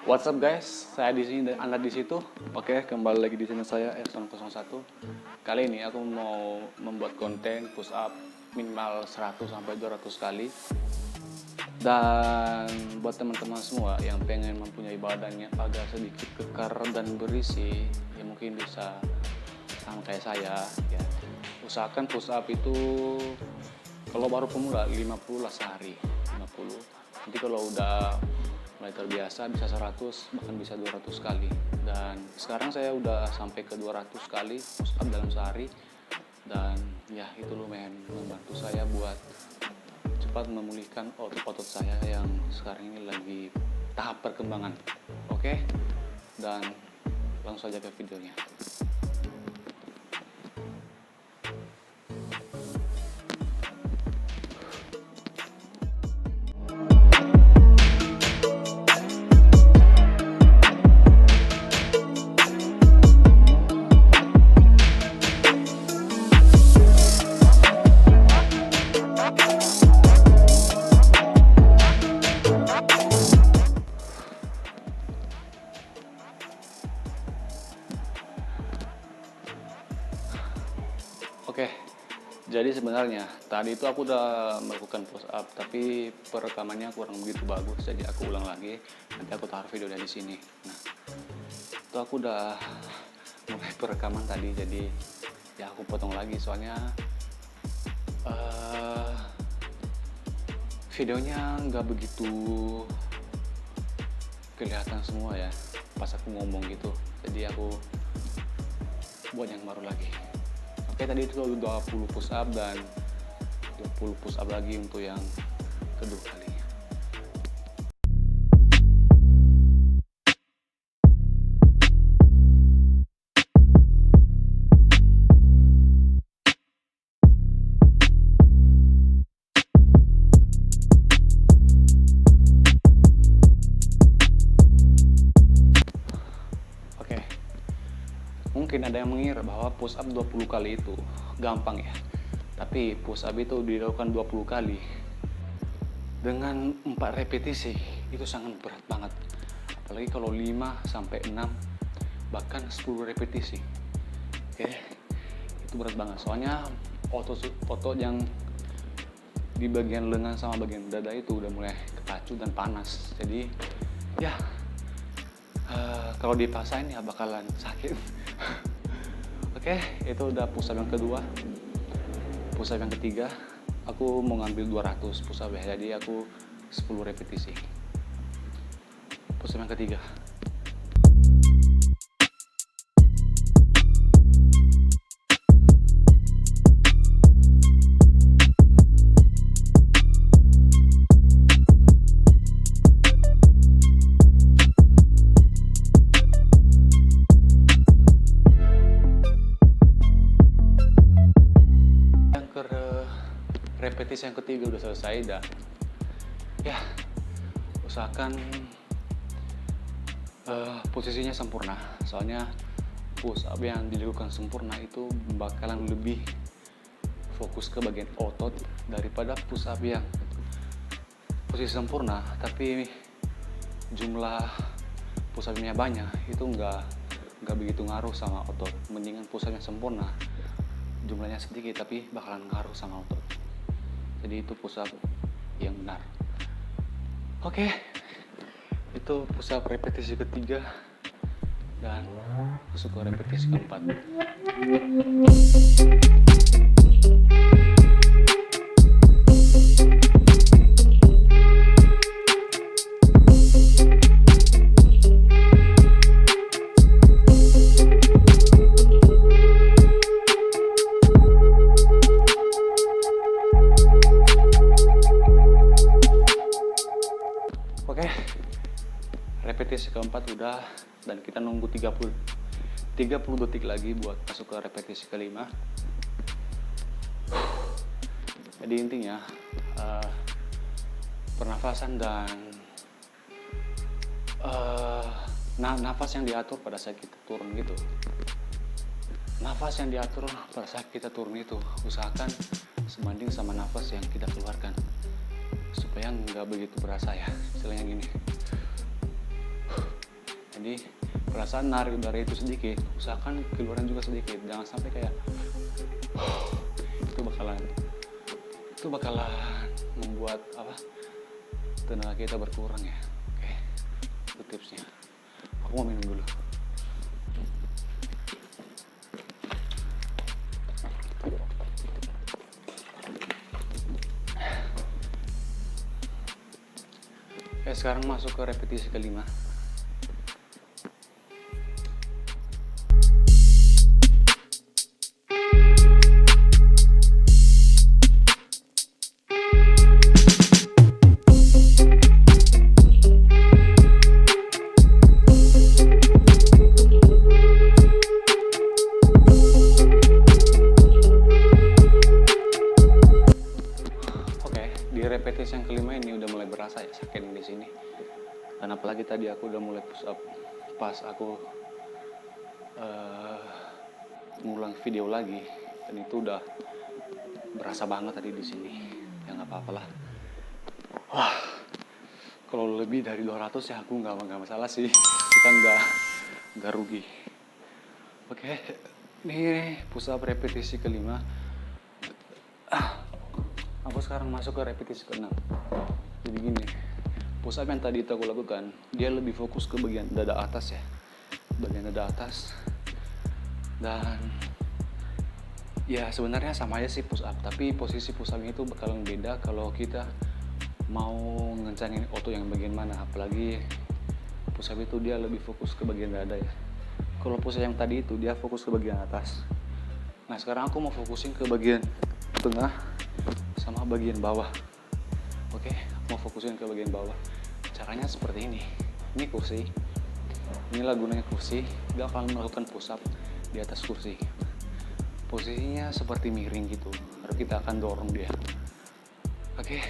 What's up guys, saya di sini dan Anda di situ. Oke, kembali lagi di channel saya Erson01. Kali ini aku mau membuat konten push up minimal 100 sampai 200 kali. Dan buat teman-teman semua yang pengen mempunyai badannya agak sedikit kekar dan berisi, ya mungkin bisa sama kayak saya ya. Usahakan push up itu kalau baru pemula 50 lah sehari, 50. Nanti kalau udah mulai terbiasa bisa 100 bahkan bisa 200 kali. Dan sekarang saya udah sampai ke 200 kali push up dalam sehari, dan ya itu lumayan membantu saya buat cepat memulihkan otot-otot saya yang sekarang ini lagi tahap perkembangan. Oke, dan langsung saja ke videonya. Oke, jadi sebenarnya tadi itu aku udah melakukan push up, tapi perekamannya kurang begitu bagus, jadi aku ulang lagi. Nanti aku taruh videonya di sini. Nah, itu aku udah mulai perekaman tadi, jadi ya aku potong lagi soalnya videonya nggak begitu kelihatan semua ya pas aku ngomong gitu. Jadi aku buat yang baru lagi. Oke, tadi itu 20 push up dan 20 push up lagi untuk yang kedua kalinya. Oke, mungkin ada yang mengira bahwa push up 20 kali itu gampang ya. Tapi push up itu dilakukan 20 kali dengan 4 repetisi itu sangat berat banget. Apalagi kalau 5 sampai 6 bahkan 10 repetisi. Oke. Itu berat banget. Soalnya otot yang di bagian lengan sama bagian dada itu udah mulai kepacu dan panas. Jadi ya kalau dipaksain ya bakalan sakit. Oke, itu udah push up yang kedua. Push up yang ketiga, aku mau ngambil 200 push up ya, jadi aku 10 repetisi. Push up yang ketiga. Repetisi yang ketiga udah selesai dan ya usahakan posisinya sempurna, soalnya push up yang dilakukan sempurna itu bakalan lebih fokus ke bagian otot daripada push up yang posisi sempurna tapi jumlah push up-nya banyak. Itu nggak begitu ngaruh sama otot. Mendingan push up yang sempurna jumlahnya sedikit tapi bakalan ngaruh sama otot. Jadi itu push up yang benar. Oke, itu push up repetisi ketiga dan masuk ke repetisi keempat. Oke, repetisi keempat udah, dan kita nunggu 30 detik lagi buat masuk ke repetisi kelima. Jadi intinya pernafasan dan nafas yang diatur pada saat kita turun gitu. Nafas yang diatur pada saat kita turun itu usahakan sebanding sama nafas yang kita keluarkan, supaya nggak begitu berasa ya, istilahnya gini. Jadi perasaan narik udara itu sedikit, usahakan keluaran juga sedikit, jangan sampai kayak itu bakalan membuat tenaga kita berkurang ya. Oke, itu tipsnya. Aku mau minum dulu. Oke, sekarang masuk ke repetisi kelima. Di repetisi yang kelima ini udah mulai berasa ya sakit di sini. Dan apalagi tadi aku udah mulai push up pas aku ngulang video lagi, dan itu udah berasa banget tadi di sini. Ya nggak apa-apa lah. Wah, kalau lebih dari 200 ya aku nggak masalah sih. Kita nggak rugi. Oke, ini push up repetisi kelima. Aku sekarang masuk ke repetisi ke-6. Jadi gini, push up yang tadi itu aku lakukan, dia lebih fokus ke bagian dada atas ya. Bagian dada atas. Dan ya sebenarnya sama aja sih push up, tapi posisi push up itu bakalan beda kalau kita mau ngencangin otot yang bagian mana. Apalagi push up itu dia lebih fokus ke bagian dada ya. Kalau push up yang tadi itu dia fokus ke bagian atas. Nah sekarang aku mau fokusin ke bagian tengah sama bagian bawah. Oke, mau fokusin ke bagian bawah. Caranya seperti ini. Ini kursi. Inilah gunanya kursi. Dia akan melakukan push up di atas kursi. Posisinya seperti miring gitu. Lalu kita akan dorong dia. Oke,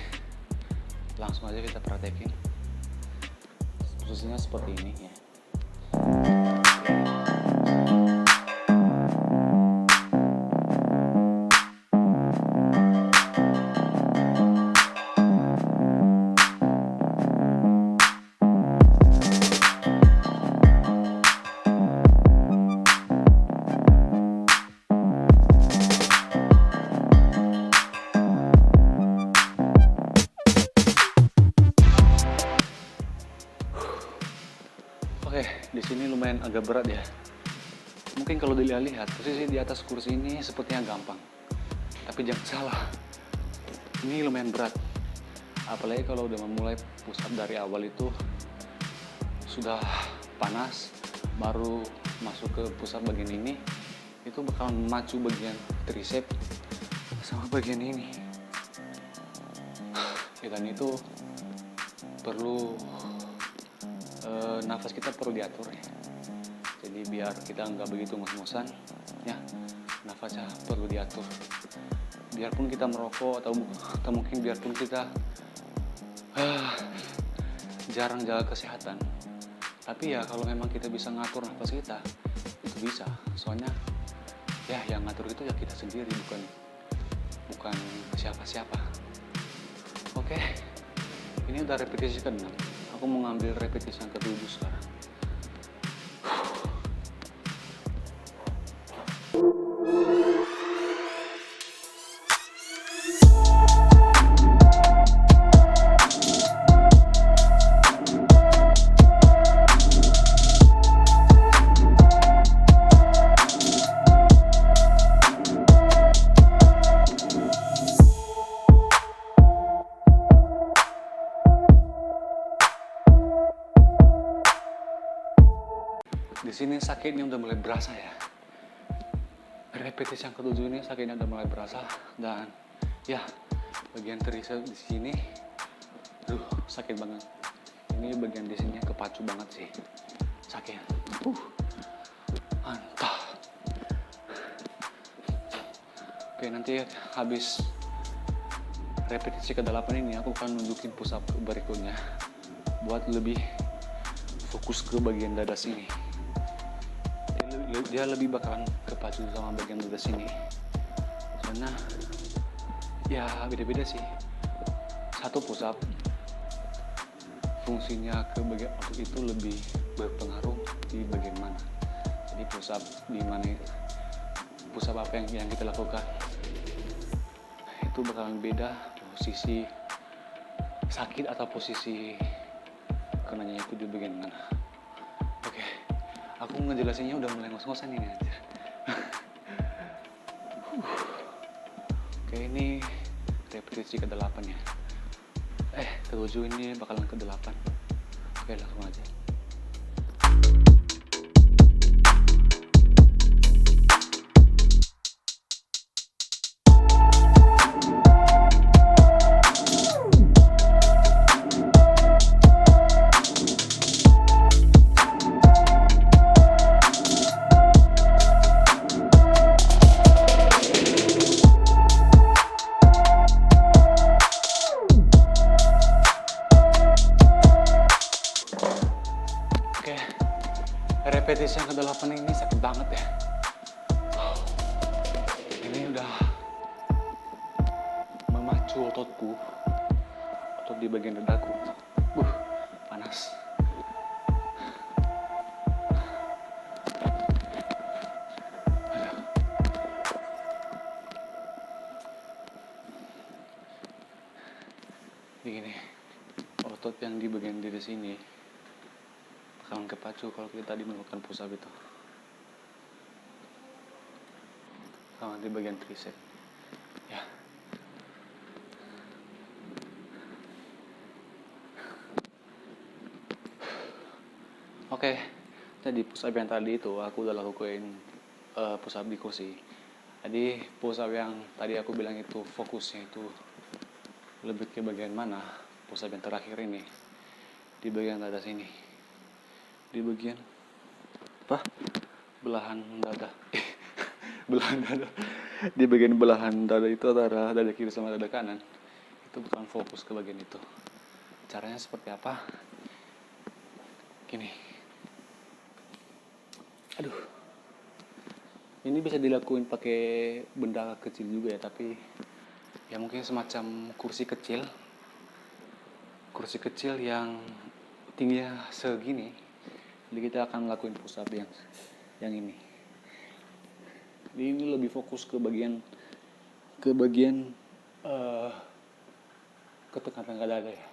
langsung aja kita praktekin. Posisinya seperti ini ya. Oke, di sini lumayan agak berat ya. Mungkin kalau dilihat posisi di atas kursi ini sepertinya gampang. Tapi jangan salah, ini lumayan berat. Apalagi kalau udah memulai push up dari awal itu sudah panas, baru masuk ke push up bagian ini, itu bakal memacu bagian tricep sama bagian ini. Dan itu perlu nafas kita perlu diatur ya. Jadi biar kita nggak begitu ngos-ngosan ya, nafasnya perlu diatur. Biarpun kita merokok atau mungkin biarpun kita jarang jaga kesehatan, tapi ya kalau memang kita bisa ngatur nafas kita, itu bisa. Soalnya ya yang ngatur itu ya kita sendiri, bukan siapa-siapa. Oke, ini udah repetisi ke-6. Aku mau ngambil repetisi yang ke-7 sekarang. Di sini sakitnya udah mulai berasa ya. Repetisi yang ke-7 ini sakitnya udah mulai berasa, dan ya bagian tricep di sini sakit banget. Ini bagian di sini kepacu banget sih. Sakit. Mantap. Oke, nanti habis repetisi ke-8 ini aku akan nunjukin push up berikutnya buat lebih fokus ke bagian dada sini. Dia lebih bakalan kepacu sama bagian dada sini. Soalnya ya beda-beda sih. Satu push up fungsinya ke bagian otot itu lebih berpengaruh di bagian mana. Jadi push up di mana, push up apa yang kita lakukan itu bakalan beda posisi sakit atau posisi kenanya itu di bagian mana. Oke, aku ngejelasinnya udah mulai ngos-ngosan ini aja. Oke, ini repetisi ke-8 ya. Ke-7 ini bakalan ke-8. Oke, langsung aja. Repetisi yang ke-8 ini sakit banget ya. Ini udah memacu ototku, otot di bagian dadaku. Panas. Begini, otot yang di bagian dada sini bakalan kepacu kalau kita tadi melakukan push up itu, sama di bagian tricep ya. Oke, jadi push up yang tadi itu aku udah lakuin push up di kursi. Jadi push up yang tadi aku bilang itu fokusnya itu lebih ke bagian mana, push up yang terakhir ini di bagian dada sini, di bagian belahan dada. Belahan dada, di bagian belahan dada itu antara dada kiri sama dada kanan itu bukan fokus ke bagian itu. Caranya seperti apa? Gini, ini bisa dilakuin pakai benda kecil juga ya, tapi ya mungkin semacam kursi kecil yang tingginya segini. Jadi kita akan ngelakuin push up yang ini. Jadi ini lebih fokus ke bagian ketekan dada ya.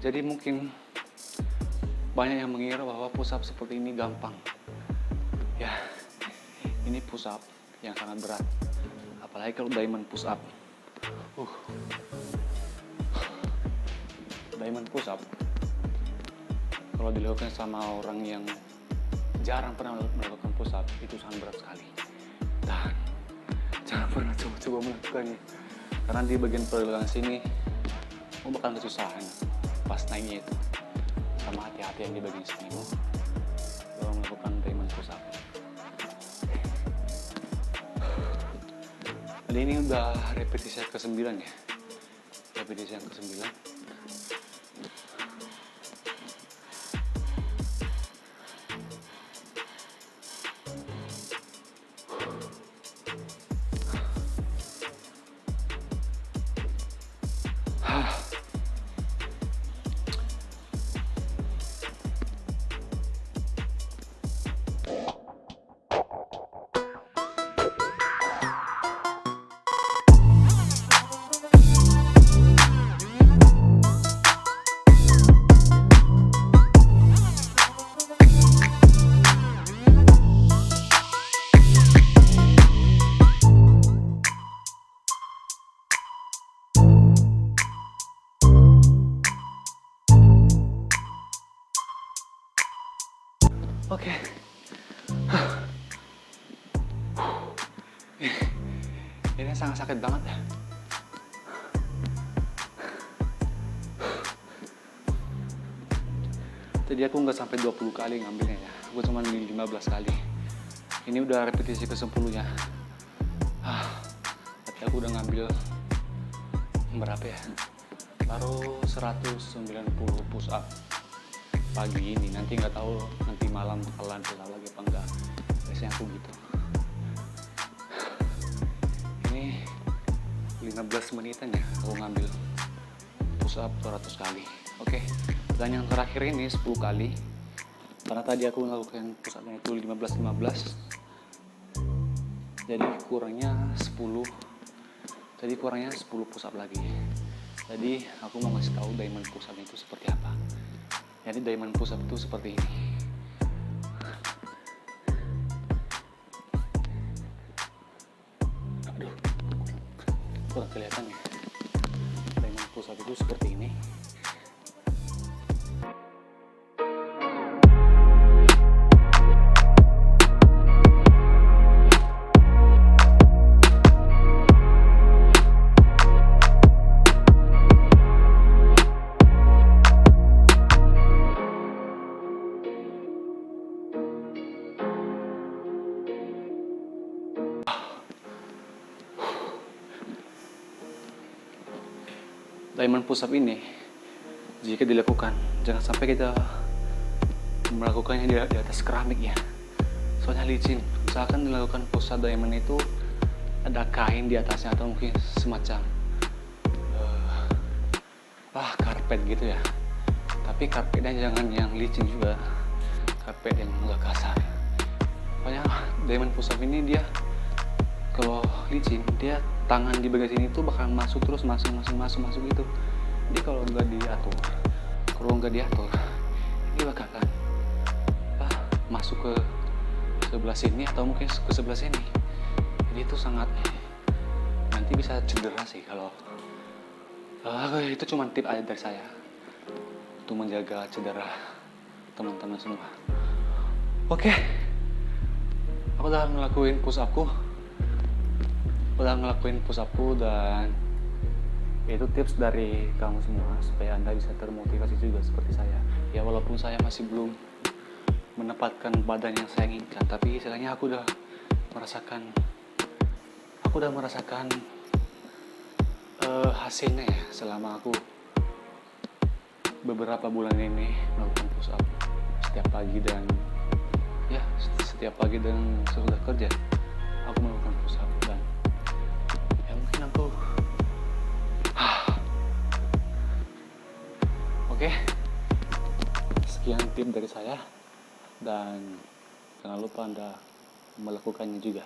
Jadi mungkin banyak yang mengira bahwa push up seperti ini gampang. Ya, ini push up yang sangat berat. Apalagi kalau diamond push up. Diamond push up kalau dilakukan sama orang yang jarang pernah melakukan push up itu sangat berat sekali. Dan jangan pernah coba-coba melakukannya. Karena di bagian pergelangan sini bakal kesusahan pas naiknya itu, sama hati-hati yang di bagian sini kalau melakukan diamond push up. Jadi ini udah repetisi ke-9 ya, repetisi yang ke-9. Oke. Ini sangat sakit banget ya. Tadi aku nggak sampai 20 kali ngambilnya ya, aku cuma 15 kali. Ini udah repetisi ke-10 nya. Tapi aku udah ngambil berapa ya, baru 190 push up pagi ini. Nanti nggak tahu nanti malam bakalan pulang lagi apa enggak, biasanya aku gitu. Ini 15 menitan ya aku ngambil push up 200 kali. Oke. Dan yang terakhir ini 10 kali, karena tadi aku melakukan push up-nya itu 15-15, jadi kurangnya 10 push up lagi. Jadi aku mau ngasih tahu diamond push up itu seperti apa. Jadi diamond push up itu seperti ini. Aduh, kurang kelihatan ya. Diamond push up itu seperti ini. Diamond push up ini jika dilakukan, jangan sampai kita melakukannya di atas keramik ya, soalnya licin. Usahakan dilakukan push up diamond itu ada kain di atasnya atau mungkin semacam karpet gitu ya. Tapi karpetnya jangan yang licin juga, karpet yang agak kasar. Soalnya diamond push up ini dia kalau licin, dia tangan di bagian sini tuh bakal masuk terus, masuk gitu. Jadi kalau nggak diatur, ini bakalan masuk ke sebelah sini atau mungkin ke sebelah sini. Jadi itu sangat nanti bisa cedera sih kalau itu cuma tip aja dari saya untuk menjaga cedera teman-teman semua. Oke, aku udah ngelakuin push upku dan itu tips dari kamu semua supaya Anda bisa termotivasi juga seperti saya. Ya walaupun saya masih belum menempatkan badan yang saya inginkan, tapi istilahnya aku udah merasakan hasilnya ya selama aku beberapa bulan ini melakukan push up setiap pagi dan sesudah kerja aku melakukan push up. Dan ya mungkin aku oke, sekian tip dari saya dan jangan lupa Anda melakukannya juga.